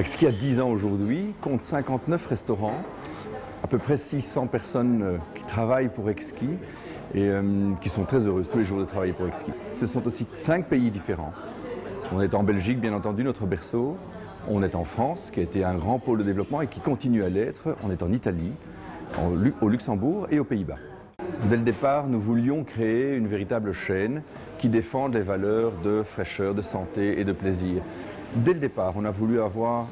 Exki a 10 ans aujourd'hui, compte 59 restaurants, à peu près 600 personnes qui travaillent pour Exki et qui sont très heureuses tous les jours de travailler pour Exki. Ce sont aussi 5 pays différents. On est en Belgique, bien entendu, notre berceau. On est en France, qui a été un grand pôle de développement et qui continue à l'être. On est en Italie, au Luxembourg et aux Pays-Bas. Dès le départ, nous voulions créer une véritable chaîne qui défende les valeurs de fraîcheur, de santé et de plaisir. Dès le départ, on a voulu avoir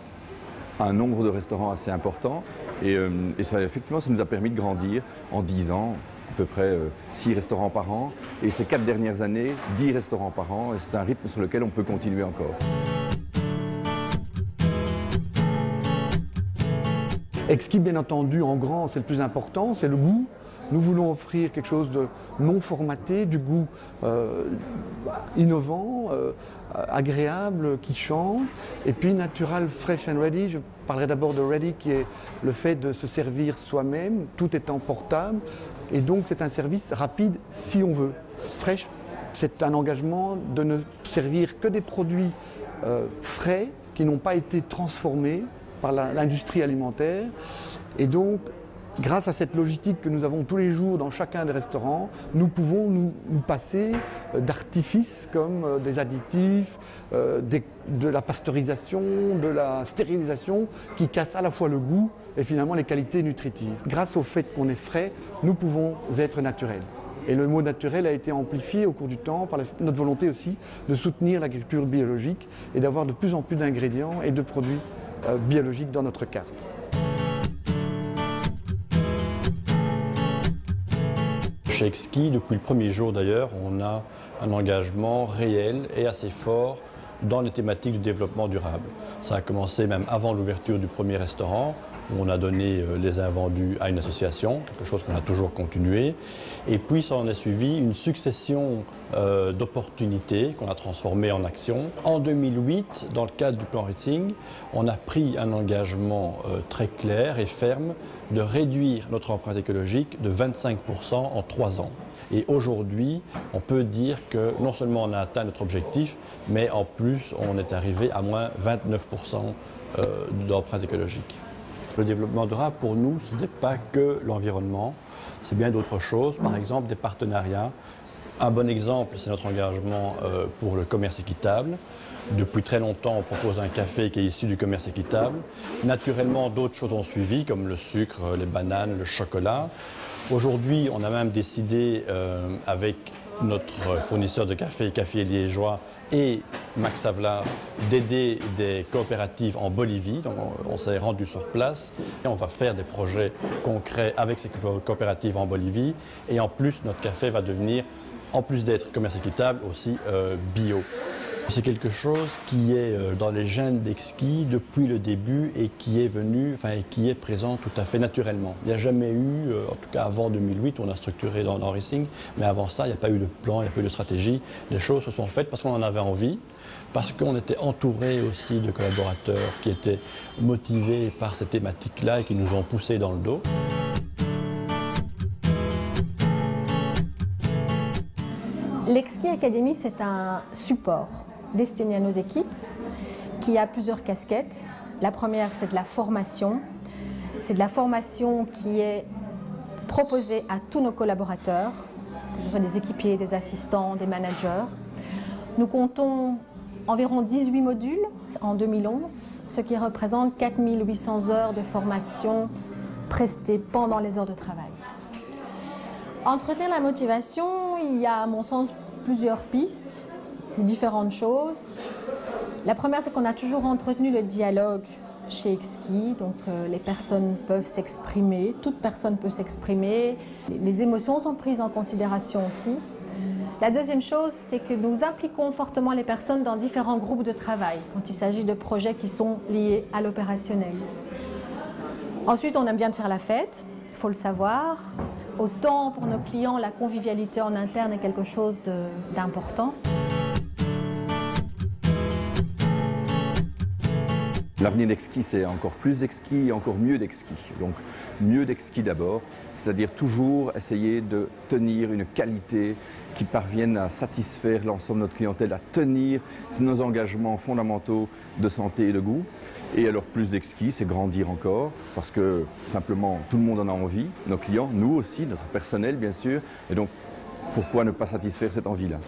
un nombre de restaurants assez important et ça, effectivement, ça nous a permis de grandir en 10 ans, à peu près 6 restaurants par an. Et ces 4 dernières années, 10 restaurants par an. Et c'est un rythme sur lequel on peut continuer encore. Exki, bien entendu, en grand, c'est le plus important, c'est le goût. Nous voulons offrir quelque chose de non formaté, du goût innovant, agréable, qui change. Et puis natural, fresh and ready. Je parlerai d'abord de ready, qui est le fait de se servir soi-même, tout étant portable. Et donc c'est un service rapide si on veut. Fresh, c'est un engagement de ne servir que des produits frais qui n'ont pas été transformés par l'industrie alimentaire. Et donc, grâce à cette logistique que nous avons tous les jours dans chacun des restaurants, nous pouvons nous passer d'artifices comme des additifs, de la pasteurisation, de la stérilisation qui cassent à la fois le goût et finalement les qualités nutritives. Grâce au fait qu'on est frais, nous pouvons être naturels. Et le mot naturel a été amplifié au cours du temps par notre volonté aussi de soutenir l'agriculture biologique et d'avoir de plus en plus d'ingrédients et de produits biologiques dans notre carte. Chez Exki, depuis le premier jour d'ailleurs, on a un engagement réel et assez fort dans les thématiques du développement durable. Ça a commencé même avant l'ouverture du premier restaurant, où on a donné les invendus à une association, quelque chose qu'on a toujours continué. Et puis ça en est suivi une succession d'opportunités qu'on a transformées en actions. En 2008, dans le cadre du plan Ritzing, on a pris un engagement très clair et ferme de réduire notre empreinte écologique de 25% en 3 ans. Et aujourd'hui, on peut dire que non seulement on a atteint notre objectif, mais en plus on est arrivé à moins 29% d'empreinte écologique. Le développement durable, pour nous, ce n'est pas que l'environnement, c'est bien d'autres choses, par exemple des partenariats. Un bon exemple, c'est notre engagement pour le commerce équitable. Depuis très longtemps, on propose un café qui est issu du commerce équitable. Naturellement, d'autres choses ont suivi, comme le sucre, les bananes, le chocolat. Aujourd'hui, on a même décidé, avec notre fournisseur de café, Café Liégeois et Max Havelaar, d'aider des coopératives en Bolivie. Donc on s'est rendu sur place et on va faire des projets concrets avec ces coopératives en Bolivie. Et en plus, notre café va devenir, en plus d'être commerce équitable, aussi bio. C'est quelque chose qui est dans les gènes d'Exki depuis le début et qui est venu, qui est présent tout à fait naturellement. Il n'y a jamais eu, en tout cas avant 2008, on a structuré dans Ritzing, mais avant ça, il n'y a pas eu de plan, il n'y a pas eu de stratégie. Les choses se sont faites parce qu'on en avait envie, parce qu'on était entouré aussi de collaborateurs qui étaient motivés par ces thématiques-là et qui nous ont poussés dans le dos. L'Exki Academy, c'est un support destiné à nos équipes qui a plusieurs casquettes. La première, c'est de la formation. C'est de la formation qui est proposée à tous nos collaborateurs, que ce soit des équipiers, des assistants, des managers. Nous comptons environ 18 modules en 2011, ce qui représente 4 800 heures de formation prestées pendant les heures de travail. Entretenir la motivation, il y a à mon sens plusieurs pistes, différentes choses. La première, c'est qu'on a toujours entretenu le dialogue chez Exki, donc les personnes peuvent s'exprimer, toute personne peut s'exprimer, les émotions sont prises en considération aussi. La deuxième chose, c'est que nous impliquons fortement les personnes dans différents groupes de travail, quand il s'agit de projets qui sont liés à l'opérationnel. Ensuite, on aime bien de faire la fête, il faut le savoir. Autant pour nos clients, la convivialité en interne est quelque chose d'important. L'avenir d'Exki, c'est encore plus d'Exki et encore mieux d'Exki. Donc mieux d'Exki d'abord, c'est-à-dire toujours essayer de tenir une qualité qui parvienne à satisfaire l'ensemble de notre clientèle, à tenir nos engagements fondamentaux de santé et de goût. Et alors plus d'exquis, c'est grandir encore, parce que simplement tout le monde en a envie, nos clients, nous aussi, notre personnel bien sûr, et donc pourquoi ne pas satisfaire cette envie-là?